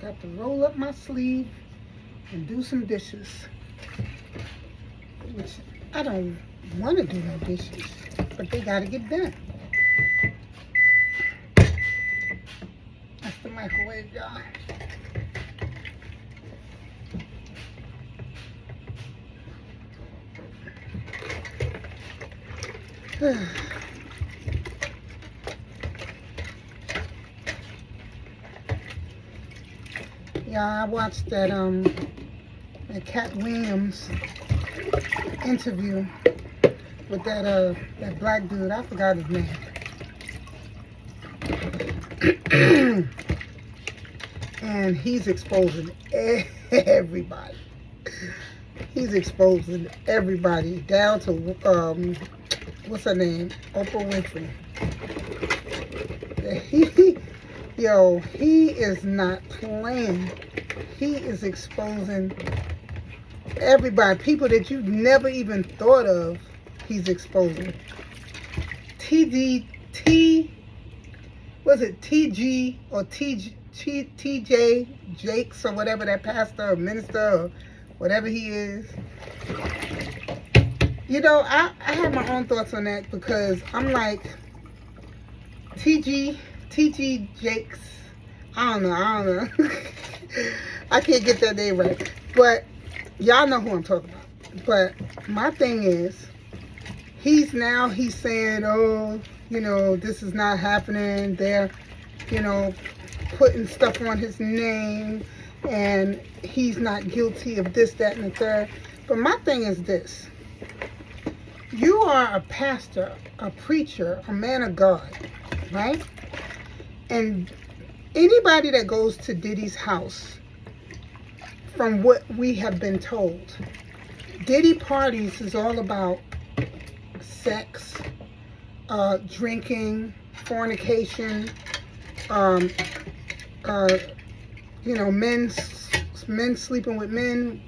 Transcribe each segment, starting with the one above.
Got to roll up my sleeve and do some dishes. Which I don't want to do no dishes, but they got to get done. That's the microwave, y'all. Yeah, I watched that Katt Williams interview with that black dude. I forgot his name. And he's exposing everybody. He's exposing everybody down to what's her name? Oprah Winfrey. He is not playing. He is exposing everybody, people that you never even thought of. He's exposing. Was it TG or TJ Jakes or whatever, that pastor or minister or whatever he is. You know, I have my own thoughts on that, because I'm like, TG Jakes, I don't know. I can't get that name right. But y'all know who I'm talking about. But my thing is, he's saying, oh, you know, this is not happening. They're, you know, putting stuff on his name, and he's not guilty of this, that, and the third. But my thing is this. You are a pastor, a preacher, a man of God, right? And anybody that goes to Diddy's house, from what we have been told, Diddy parties is all about sex, drinking, fornication, you know, men sleeping with men,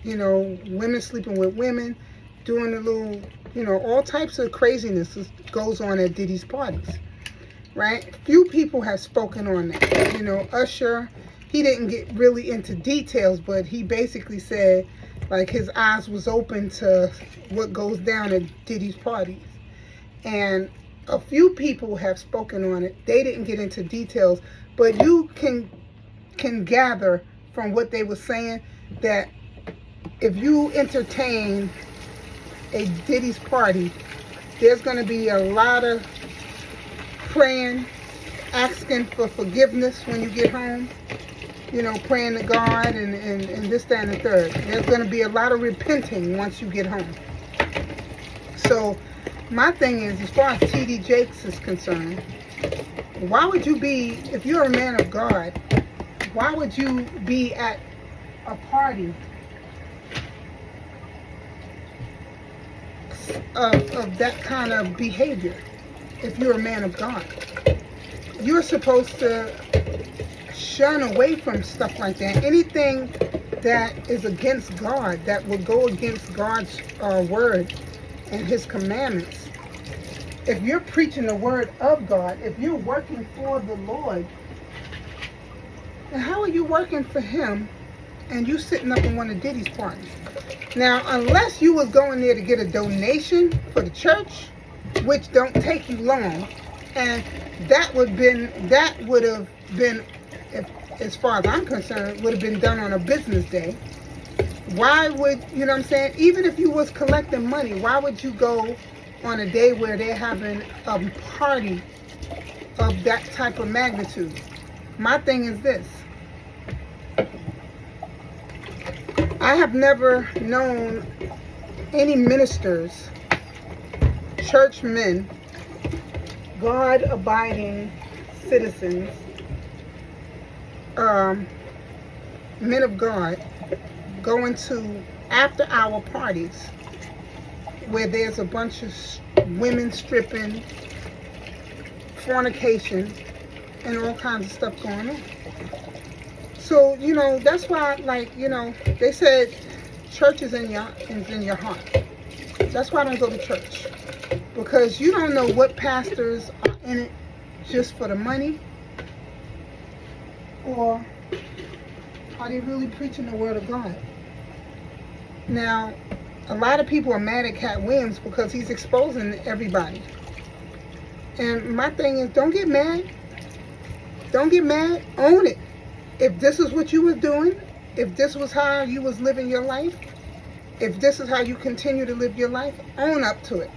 you know, women sleeping with women, doing a little, you know, all types of craziness goes on at Diddy's parties, right? Few people have spoken on that. You know, Usher, he didn't get really into details, but he basically said, like, his eyes was open to what goes down at Diddy's parties. And a few people have spoken on it. They didn't get into details, but you can gather from what they were saying that if you entertain a Diddy's party, there's going to be a lot of praying, asking for forgiveness when you get home, you know, praying to God and this, that, and the third. There's going to be a lot of repenting once you get home. So my thing is, as far as T.D. Jakes is concerned, why would you be, if you're a man of God, why would you be at a party of that kind of behavior? If you're a man of God, you're supposed to shun away from stuff like that. Anything that is against God, that will go against God's word and his commandments. If you're preaching the word of God, if you're working for the Lord, then how are you working for him and you sitting up in one of Diddy's parties? Now, unless you was going there to get a donation for the church, which don't take you long, and that would have been, if, as far as I'm concerned, would have been done on a business day. Why would, you know what I'm saying? Even if you was collecting money, why would you go on a day where they're having a party of that type of magnitude? My thing is this. I have never known any ministers, churchmen, God-abiding citizens, men of God, going to after-hour parties where there's a bunch of women stripping, fornication, and all kinds of stuff going on. So, you know, that's why, like, you know, they said church is in your heart. That's why I don't go to church. Because you don't know what pastors are in it just for the money. Or are they really preaching the word of God? Now, a lot of people are mad at Katt Williams because he's exposing everybody. And my thing is, don't get mad. Don't get mad. Own it. If this is what you was doing, if this was how you was living your life, if this is how you continue to live your life, own up to it.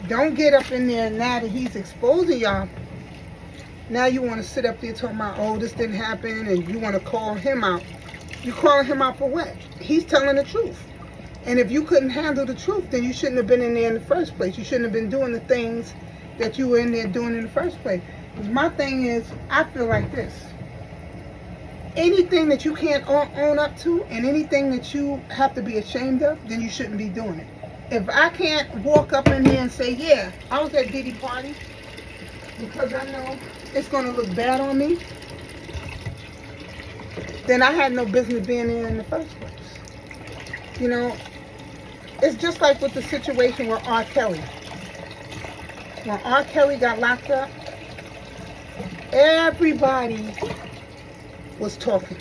Don't get up in there now that he's exposing y'all. Now you want to sit up there talking about, oh, this didn't happen, and you want to call him out. You calling him out for what? He's telling the truth. And if you couldn't handle the truth, then you shouldn't have been in there in the first place. You shouldn't have been doing the things that you were in there doing in the first place. My thing is, I feel like this. Anything that you can't own up to and anything that you have to be ashamed of, then you shouldn't be doing it. If I can't walk up in here and say, yeah, I was at Diddy party, because I know it's going to look bad on me, then I had no business being there in the first place. You know, it's just like with the situation with R. Kelly. When R. Kelly got locked up, everybody was talking.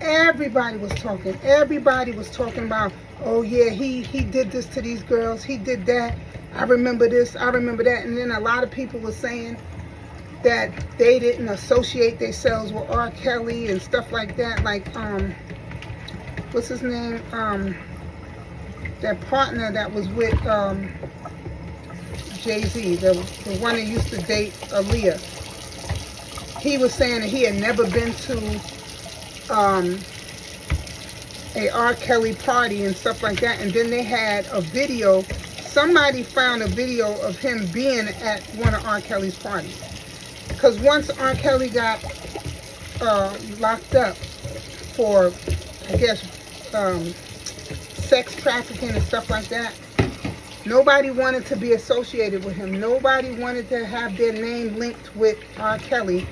Everybody was talking. Everybody was talking about, oh yeah, he did this to these girls. He did that. I remember this. I remember that. And then a lot of people were saying that they didn't associate themselves with R. Kelly and stuff like that. Like, what's his name? That partner that was with Jay-Z, the one that used to date Aaliyah. He was saying that he had never been to a R. Kelly party and stuff like that. And then they had a video. Somebody found a video of him being at one of R. Kelly's parties. Because once R. Kelly got locked up for, I guess, sex trafficking and stuff like that, nobody wanted to be associated with him. Nobody wanted to have their name linked with R. Kelly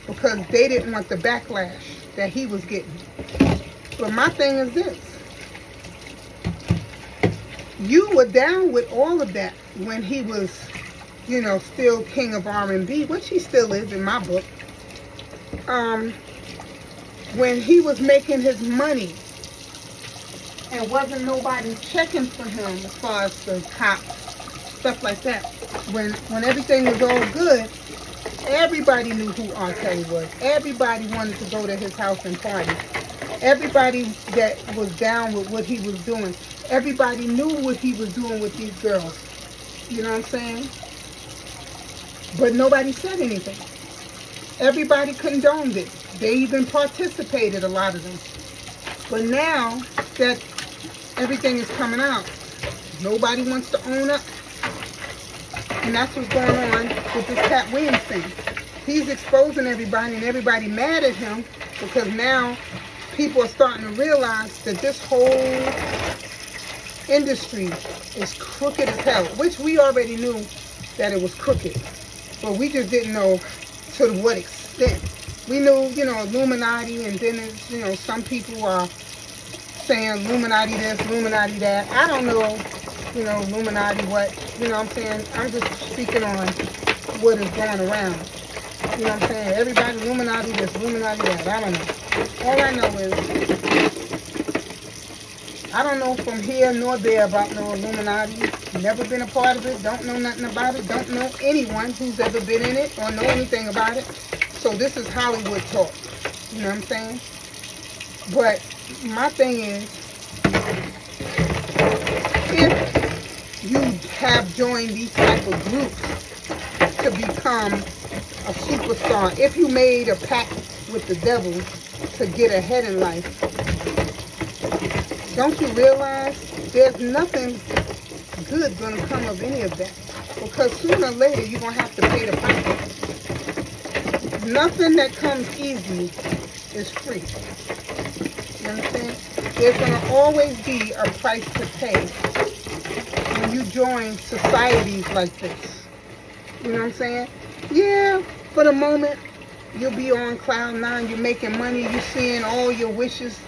because they didn't want the backlash that he was getting. But my thing is this. You were down with all of that when he was, you know, still king of R&B, which he still is in my book. When he was making his money and wasn't nobody checking for him as far as the cops, stuff like that. When everything was all good, everybody knew who R. Kelly was. Everybody wanted to go to his house and party. Everybody that was down with what he was doing. Everybody knew what he was doing with these girls. You know what I'm saying? But nobody said anything. Everybody condoned it. They even participated, a lot of them. But now that everything is coming out, nobody wants to own up. And that's what's going on with this Katt Williams thing. He's exposing everybody and everybody mad at him because now people are starting to realize that this whole industry is crooked as hell, which we already knew that it was crooked. But we just didn't know to what extent. We knew, you know, Illuminati, and then, you know, some people are saying Illuminati this, Illuminati that. I don't know, you know, Illuminati what, you know what I'm saying? I'm just speaking on what is going around. You know what I'm saying? Everybody, Illuminati this, Illuminati that. I don't know. All I know is, I don't know from here nor there about no Illuminati. Never been a part of it. Don't know nothing about it. Don't know anyone who's ever been in it or know anything about it. So this is Hollywood talk. You know what I'm saying? But my thing is, if you have joined these type of groups to become a superstar, if you made a pact with the devil to get ahead in life, don't you realize there's nothing good going to come of any of that? Because sooner or later you're going to have to pay the price. Nothing that comes easy is free. You understand? There's going to always be a price to pay when you join societies like this. You know what I'm saying? Yeah, for the moment, you'll be on cloud nine. You're making money. You're seeing all your wishes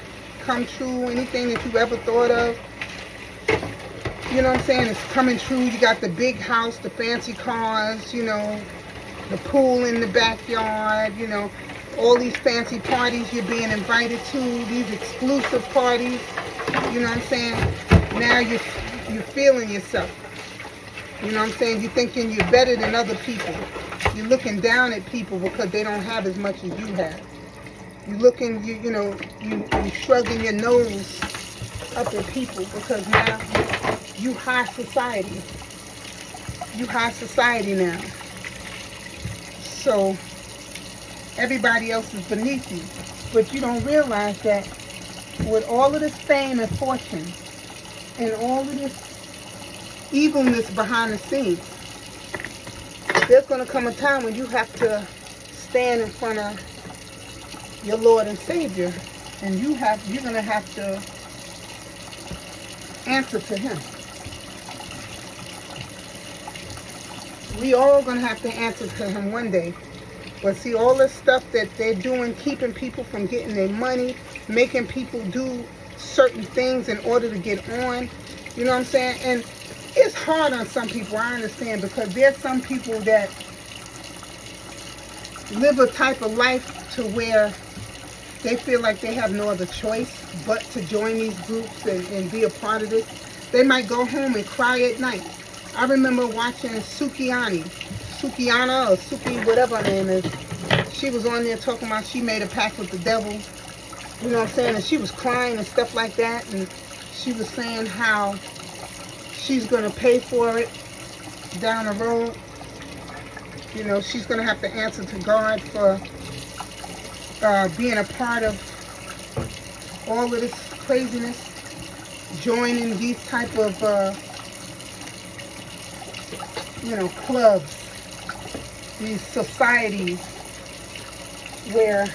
come true. Anything that you ever thought of. You know what I'm saying? It's coming true. You got the big house, the fancy cars, you know, the pool in the backyard, you know. all these fancy parties you're being invited to, these exclusive parties, you know what I'm saying? Now you're feeling yourself. You know what I'm saying? You're thinking you're better than other people. You're looking down at people because they don't have as much as you have. You're looking, you shrugging your nose up at people because now you high society. You high society now. So everybody else is beneath you. But you don't realize that with all of this fame and fortune and all of this evilness behind the scenes, there's going to come a time when you have to stand in front of your Lord and Savior, and you're going to have to answer to Him. We all going to have to answer to Him one day. But see, all this stuff that they're doing, keeping people from getting their money, making people do certain things in order to get on, you know what I'm saying? And it's hard on some people, I understand, because there's some people that live a type of life to where they feel like they have no other choice but to join these groups and be a part of this. They might go home and cry at night. I remember watching Sukiana, or Suki, whatever her name is. She was on there talking about she made a pact with the devil. You know what I'm saying? And she was crying and stuff like that. And she was saying how she's going to pay for it down the road. You know, she's going to have to answer to God for being a part of all of this craziness, joining these type of, clubs, these societies where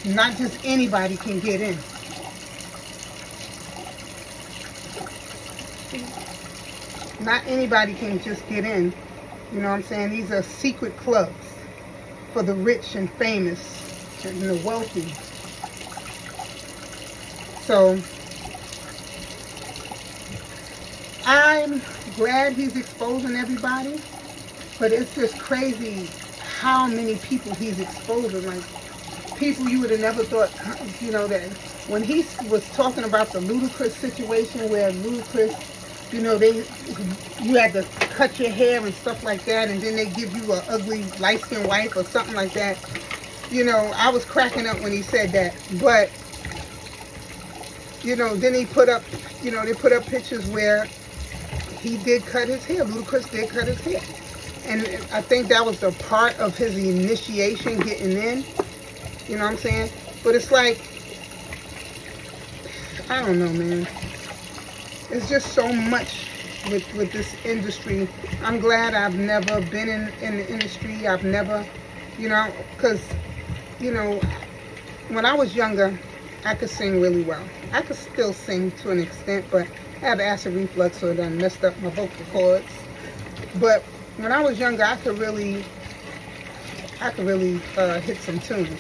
not just anybody can get in. Not anybody can just get in. You know what I'm saying? These are secret clubs for the rich and famous and the wealthy. So I'm glad he's exposing everybody, but it's just crazy how many people he's exposing. Like, people you would have never thought, that when he was talking about the Ludacris situation where Ludacris, you had to cut your hair and stuff like that, and then they give you an ugly light-skinned wife or something like that. I was cracking up when he said that. But, then he put up, they put up pictures where he did cut his hair. Ludacris did cut his hair. And I think that was the part of his initiation getting in. You know what I'm saying? But it's like, I don't know, man. It's just so much with this industry. I'm glad I've never been in the industry. I've never, because, when I was younger, I could sing really well. I could still sing to an extent, but I have acid reflux, so it done messed up my vocal cords. But when I was younger, I could really hit some tunes.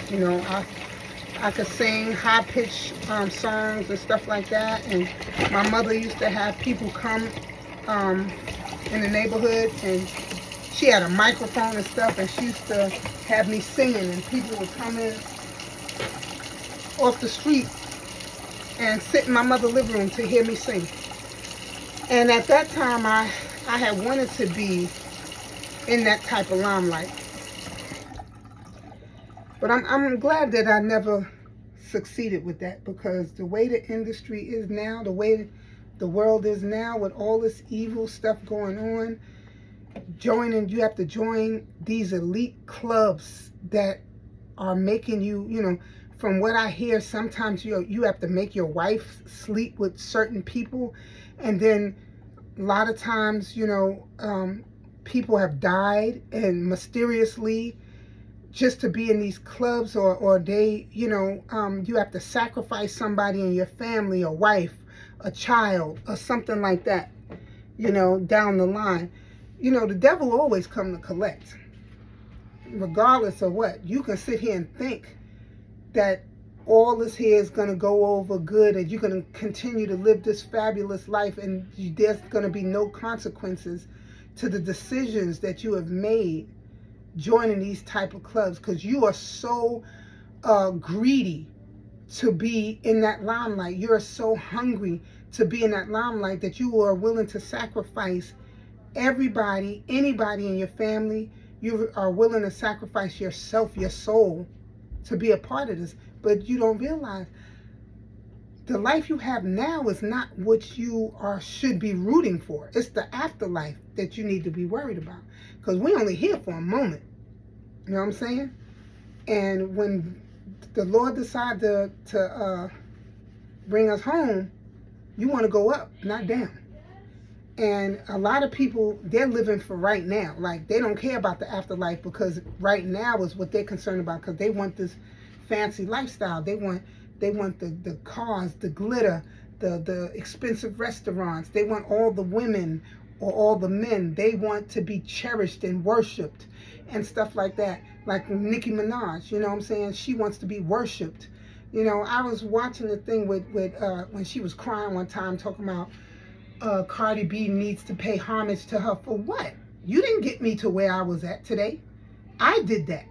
I could sing high-pitched songs and stuff like that. And my mother used to have people come in the neighborhood, and she had a microphone and stuff, and she used to have me singing, and people would come in off the street and sit in my mother's living room to hear me sing. And at that time, I had wanted to be in that type of limelight. But I'm glad that I never succeeded with that, because the way the industry is now, the way the world is now, with all this evil stuff going on, you have to join these elite clubs that are making you, from what I hear, sometimes you have to make your wife sleep with certain people, and then a lot of times, people have died and mysteriously, just to be in these clubs, or they, you have to sacrifice somebody in your family, a wife, a child, or something like that, down the line. The devil always come to collect, regardless of what. You can sit here and think that all this here is going to go over good, and you're going to continue to live this fabulous life, and there's going to be no consequences to the decisions that you have made joining these type of clubs, because you are so greedy to be in that limelight. You're so hungry to be in that limelight that you are willing to sacrifice everybody, anybody in your family. You are willing to sacrifice yourself, your soul, to be a part of this. But you don't realize the life you have now is not what you should be rooting for. It's the afterlife that you need to be worried about, because we only here for a moment. You know what I'm saying? And when the Lord decides to bring us home, you want to go up, not down. And a lot of people, they're living for right now. Like, they don't care about the afterlife, because right now is what they're concerned about, because they want this fancy lifestyle. They want the cars, the glitter, the expensive restaurants. They want all the women or all the men. They want to be cherished and worshipped and stuff like that. Like Nicki Minaj, you know what I'm saying? She wants to be worshipped. You know, I was watching the thing with when she was crying one time, talking about Cardi B needs to pay homage to her. For what? You didn't get me to where I was at today. I did that.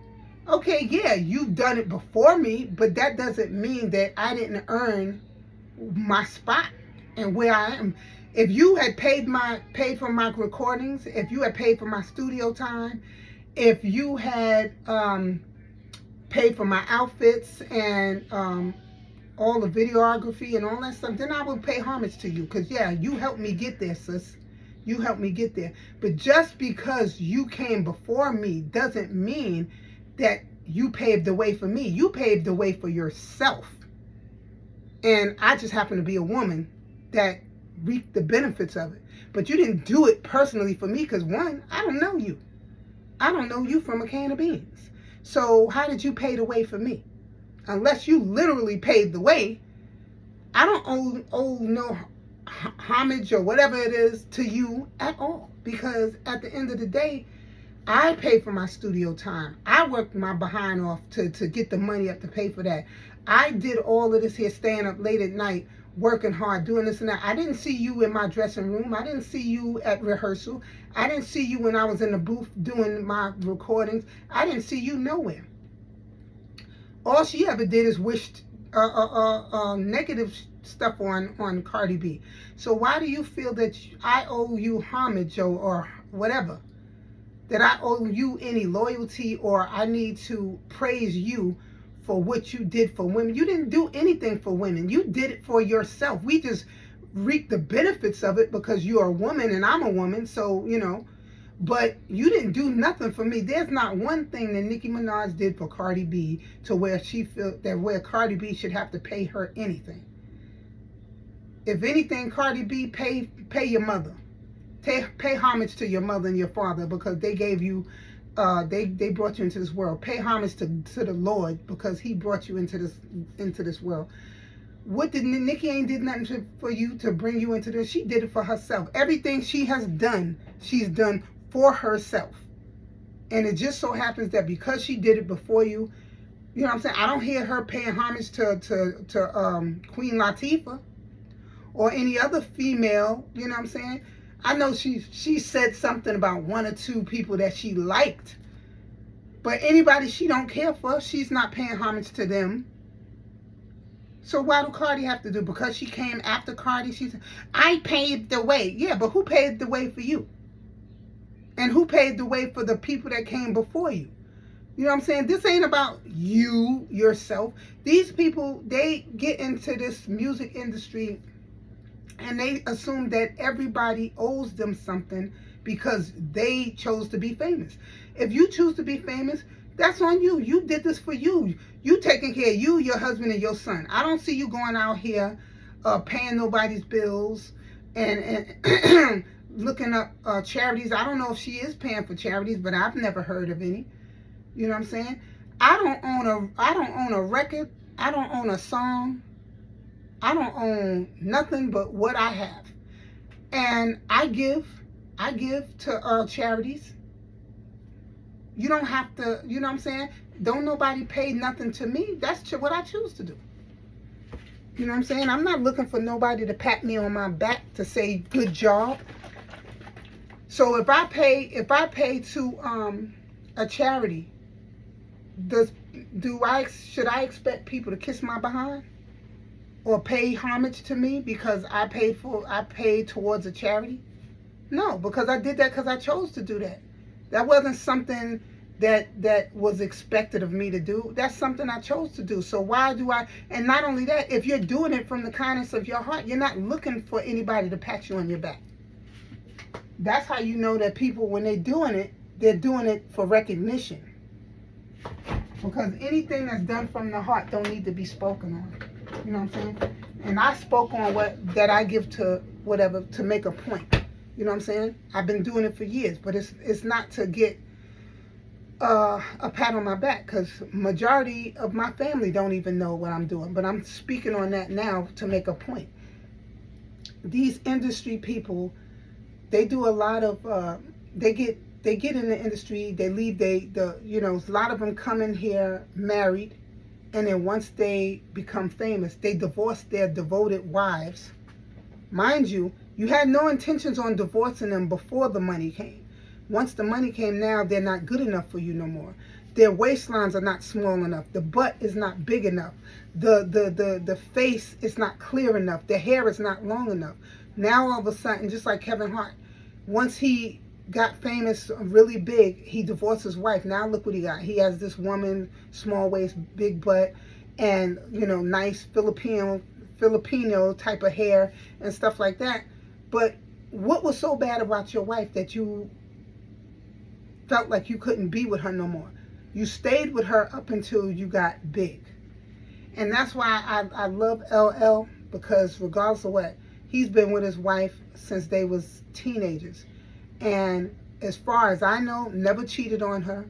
Okay, yeah, you've done it before me, but that doesn't mean that I didn't earn my spot and where I am. If you had paid for my recordings, if you had paid for my studio time, if you had paid for my outfits and all the videography and all that stuff, then I would pay homage to you, because yeah, you helped me get there, sis. You helped me get there. But just because you came before me doesn't mean that you paved the way for me. You paved the way for yourself. And I just happen to be a woman that reaped the benefits of it. But you didn't do it personally for me, because one, I don't know you. I don't know you from a can of beans. So how did you pay the way for me? Unless you literally paid the way, I don't owe no homage or whatever it is to you at all. Because at the end of the day, I paid for my studio time. I worked my behind off to get the money up to pay for that. I did all of this here, staying up late at night, working hard, doing this and that. I didn't see you in my dressing room. I didn't see you at rehearsal. I didn't see you when I was in the booth doing my recordings. I didn't see you nowhere. All she ever did is wished negative stuff on Cardi B. So why do you feel that I owe you homage or whatever? That I owe you any loyalty, or I need to praise you for what you did for women? You didn't do anything for women. You did it for yourself. We just reap the benefits of it because you're a woman and I'm a woman. So, you know, but you didn't do nothing for me. There's not one thing that Nicki Minaj did for Cardi B to where she felt that where Cardi B should have to pay her anything. If anything, Cardi B, pay your mother. Pay homage to your mother and your father, because they gave you, they brought you into this world. Pay homage to the Lord, because He brought you into this world. What did Nicki ain't did nothing for you to bring you into this? She did it for herself. Everything she has done, she's done for herself. And it just so happens that because she did it before you, you know what I'm saying? I don't hear her paying homage to Queen Latifah or any other female. You know what I'm saying? I know she said something about one or two people that she liked, but anybody she don't care for, she's not paying homage to them. So why do Cardi have to do? Because she came after Cardi, I paved the way. Yeah, but who paved the way for you? And who paved the way for the people that came before you? You know what I'm saying? This ain't about you, yourself. These people, they get into this music industry and they assume that everybody owes them something because they chose to be famous. If you choose to be famous, that's on you. You did this for you. You taking care of you, your husband, and your son. I don't see you going out here paying nobody's bills and looking up charities. I don't know if she is paying for charities, but I've never heard of any. You know what I'm saying? I don't own a record. I don't own a song. I don't own nothing but what I have. And I give to charities. You don't have to, you know what I'm saying? Don't nobody pay nothing to me. That's what I choose to do. You know what I'm saying? I'm not looking for nobody to pat me on my back to say good job. So if I pay to a charity, should I expect people to kiss my behind or pay homage to me because I paid towards a charity? No, because I did that because I chose to do that. That wasn't something that was expected of me to do. That's something I chose to do. So why do I? And not only that, if you're doing it from the kindness of your heart, you're not looking for anybody to pat you on your back. That's how you know that people, when they're doing it for recognition. Because anything that's done from the heart don't need to be spoken on. You know what I'm saying? And I spoke on that I give to whatever to make a point. You know what I'm saying? I've been doing it for years, but it's not to get a pat on my back, because majority of my family don't even know what I'm doing. But I'm speaking on that now to make a point. These industry people, they do a lot of they get in the industry, they leave, a lot of them come in here married, and then once they become famous, they divorce their devoted wives. Mind you, you had no intentions on divorcing them before the money came. Once the money came, now they're not good enough for you no more. Their waistlines are not small enough. The butt is not big enough. The face is not clear enough. The hair is not long enough. Now all of a sudden, just like Kevin Hart, once he got famous really big, he divorced his wife. Now look what he got. He has this woman, small waist, big butt, and nice Filipino type of hair and stuff like that. But what was so bad about your wife that you felt like you couldn't be with her no more? You stayed with her up until you got big. And that's why I love LL, because regardless of what, he's been with his wife since they was teenagers. And as far as I know, never cheated on her.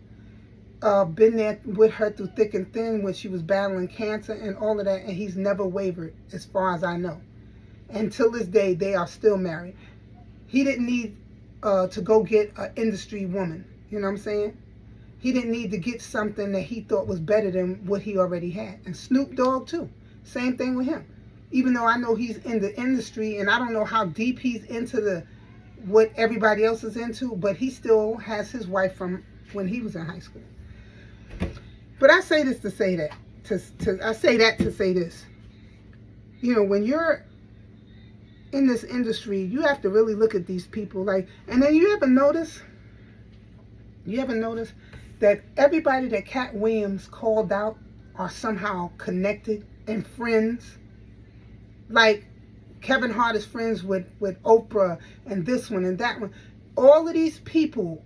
Been there with her through thick and thin when she was battling cancer and all of that, and he's never wavered as far as I know. And till this day, they are still married. He didn't need to go get an industry woman. You know what I'm saying? He didn't need to get something that he thought was better than what he already had. And Snoop Dogg too. Same thing with him. Even though I know he's in the industry and I don't know how deep he's into what everybody else is into, but he still has his wife from when he was in high school. But I say this to say that. I say that to say this. When you're in this industry, you have to really look at these people. And then you ever notice that everybody that Katt Williams called out are somehow connected and friends? Like Kevin Hart is friends with Oprah and this one and that one. All of these people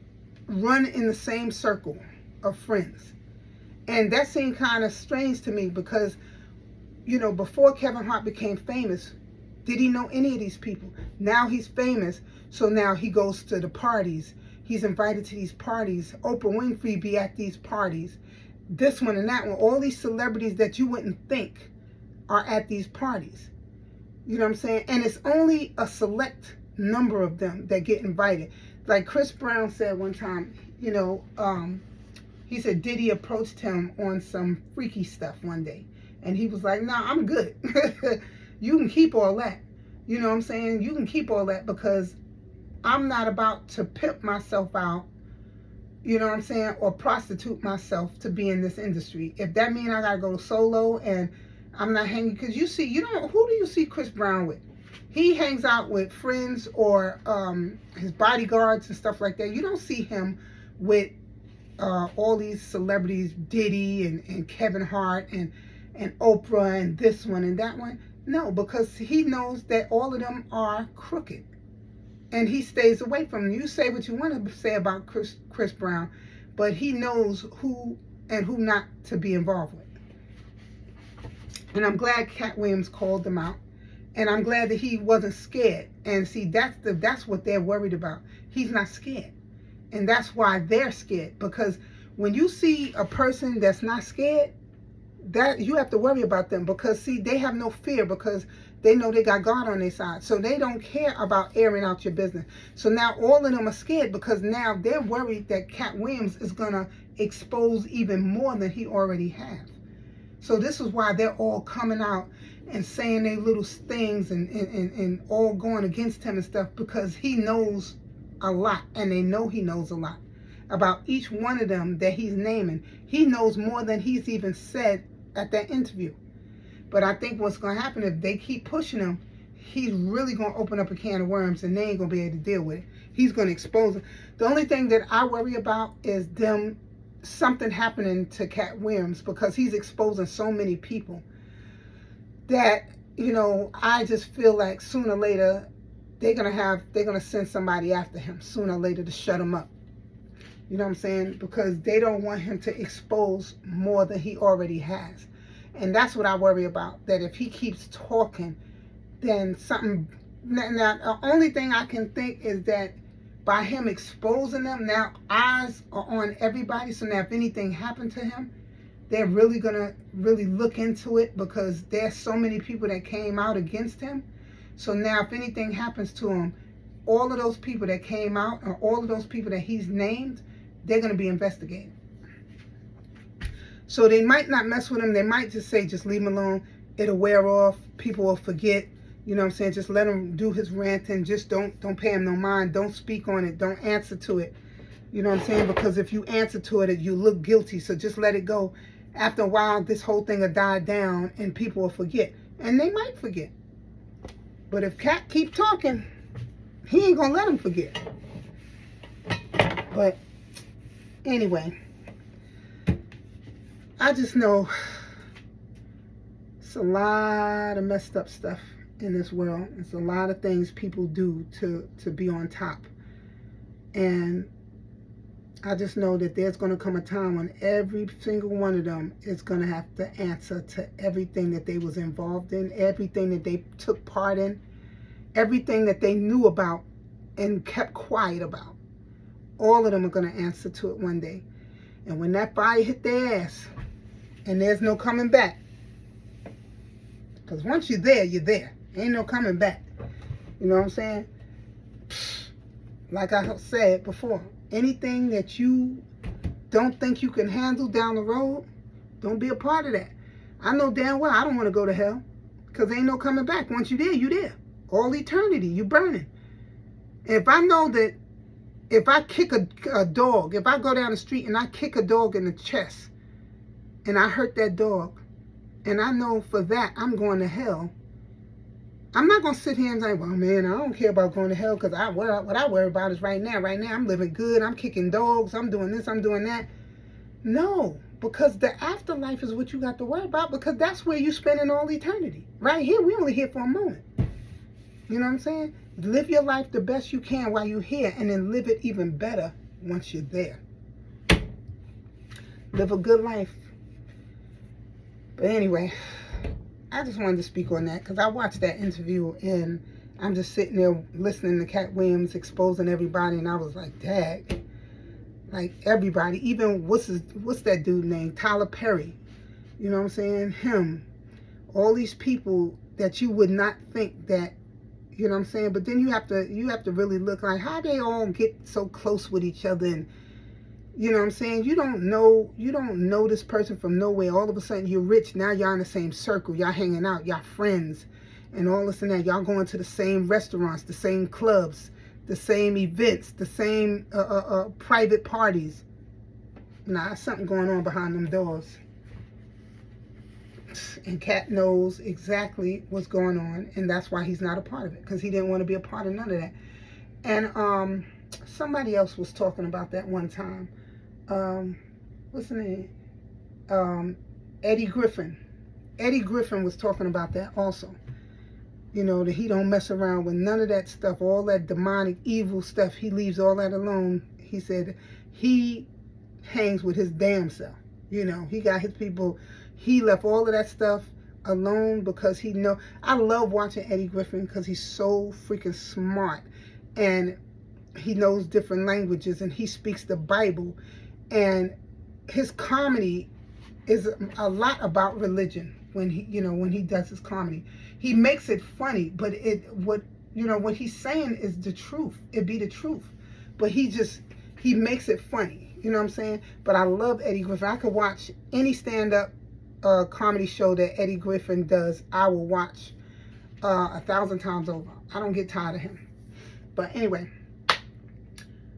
run in the same circle of friends. And that seemed kind of strange to me because, before Kevin Hart became famous, did he know any of these people? Now he's famous, so now he goes to the parties. He's invited to these parties. Oprah Winfrey be at these parties. This one and that one. All these celebrities that you wouldn't think are at these parties. You know what I'm saying? And it's only a select number of them that get invited. Like Chris Brown said one time, he said Diddy approached him on some freaky stuff one day. And he was like, nah, I'm good. You can keep all that. You know what I'm saying? You can keep all that because I'm not about to pimp myself out, you know what I'm saying, or prostitute myself to be in this industry. If that means I gotta go solo and I'm not hanging, because who do you see Chris Brown with? He hangs out with friends or his bodyguards and stuff like that. You don't see him with all these celebrities, Diddy and Kevin Hart and Oprah and this one and that one. No, because he knows that all of them are crooked. And he stays away from them. You say what you want to say about Chris Brown, but he knows who and who not to be involved with. And I'm glad Katt Williams called them out. And I'm glad that he wasn't scared. And see, that's what they're worried about. He's not scared. And that's why they're scared. Because when you see a person that's not scared, that you have to worry about them. Because see, they have no fear because they know they got God on their side. So they don't care about airing out your business. So now all of them are scared because now they're worried that Katt Williams is going to expose even more than he already has. So this is why they're all coming out and saying their little things and all going against him and stuff, because he knows a lot and they know he knows a lot. about each one of them that he's naming. He knows more than he's even said at that interview. But I think what's going to happen, if they keep pushing him, he's really going to open up a can of worms, and they ain't going to be able to deal with it. He's going to expose them. The only thing that I worry about is something happening to Katt Williams, because he's exposing so many people that, I just feel like sooner or later they're gonna send somebody after him sooner or later to shut him up. You know what I'm saying? Because they don't want him to expose more than he already has. And that's what I worry about, that if he keeps talking, then something... Now, the only thing I can think is that by him exposing them, now eyes are on everybody. So now if anything happened to him, they're really going to look into it, because there's so many people that came out against him. So now if anything happens to him, all of those people that came out, or all of those people that he's named, they're going to be investigated. So they might not mess with him. They might just say, just leave him alone. It'll wear off. People will forget. You know what I'm saying? Just let him do his ranting. Just don't pay him no mind. Don't speak on it. Don't answer to it. You know what I'm saying? Because if you answer to it, you look guilty. So just let it go. After a while, this whole thing will die down and people will forget. And they might forget. But if Katt keep talking, he ain't going to let him forget. But anyway, I just know it's a lot of messed up stuff in this world. It's a lot of things people do to be on top. And I just know that there's going to come a time when every single one of them is going to have to answer to everything that they was involved in, everything that they took part in, everything that they knew about and kept quiet about. All of them are going to answer to it one day. And when that fire hit their ass, and there's no coming back, because once you're there, you're there. Ain't no coming back. You know what I'm saying? Like I said before, anything that you don't think you can handle down the road, don't be a part of that. I know damn well I don't want to go to hell, because ain't no coming back. Once you're there, you're there. All eternity, you burning. And if I know that if I kick a dog, if I go down the street and I kick a dog in the chest and I hurt that dog, and I know for that I'm going to hell, I'm not going to sit here and say, well, man, I don't care about going to hell, because what I worry about is right now. Right now, I'm living good. I'm kicking dogs. I'm doing this. I'm doing that. No, because the afterlife is what you got to worry about, because that's where you're spending all eternity. Right here, we only here for a moment. You know what I'm saying? Live your life the best you can while you're here, and then live it even better once you're there. Live a good life. But anyway, I just wanted to speak on that, because I watched that interview and I'm just sitting there listening to Katt Williams exposing everybody, and I was like, dang, like everybody, even what's that dude named Tyler Perry, you know what I'm saying, him, all these people that you would not think that, you know what I'm saying, but then you have to really look like how they all get so close with each other. And you know what I'm saying? You don't know this person from nowhere. All of a sudden you're rich. Now y'all in the same circle. Y'all hanging out. Y'all friends. And all this and that. Y'all going to the same restaurants, the same clubs, the same events, the same private parties. Nah, there's something going on behind them doors. And Katt knows exactly what's going on. And that's why he's not a part of it. Because he didn't want to be a part of none of that. And somebody else was talking about that one time. What's the name? Eddie Griffin. Eddie Griffin was talking about that also. You know, that he don't mess around with none of that stuff, all that demonic, evil stuff. He leaves all that alone. He said he hangs with his damn self. You know, he got his people. He left all of that stuff alone because he know. I love watching Eddie Griffin because he's so freaking smart. And he knows different languages, and he speaks the Bible. And his comedy is a lot about religion when he does his comedy. He makes it funny, but what he's saying is the truth. It be the truth. But he makes it funny. You know what I'm saying? But I love Eddie Griffin. I could watch any stand-up comedy show that Eddie Griffin does. I will watch 1,000 times over. I don't get tired of him. But anyway,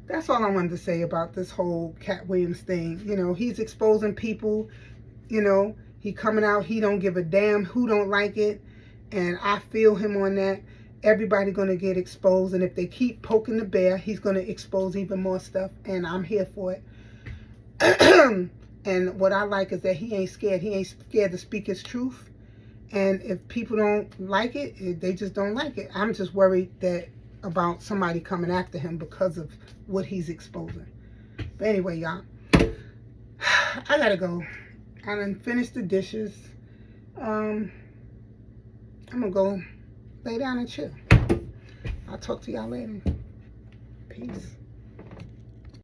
that's all I wanted to say about this whole Katt Williams thing. You know, he's exposing people. You know, he coming out. He don't give a damn who don't like it. And I feel him on that. Everybody going to get exposed. And if they keep poking the bear, he's going to expose even more stuff. And I'm here for it. And what I like is that he ain't scared. He ain't scared to speak his truth. And if people don't like it, they just don't like it. I'm just worried that about somebody coming after him because of what he's exposing. But anyway, y'all, I gotta go. I done finished the dishes. I'm gonna go lay down and chill. I'll talk to y'all later. Peace.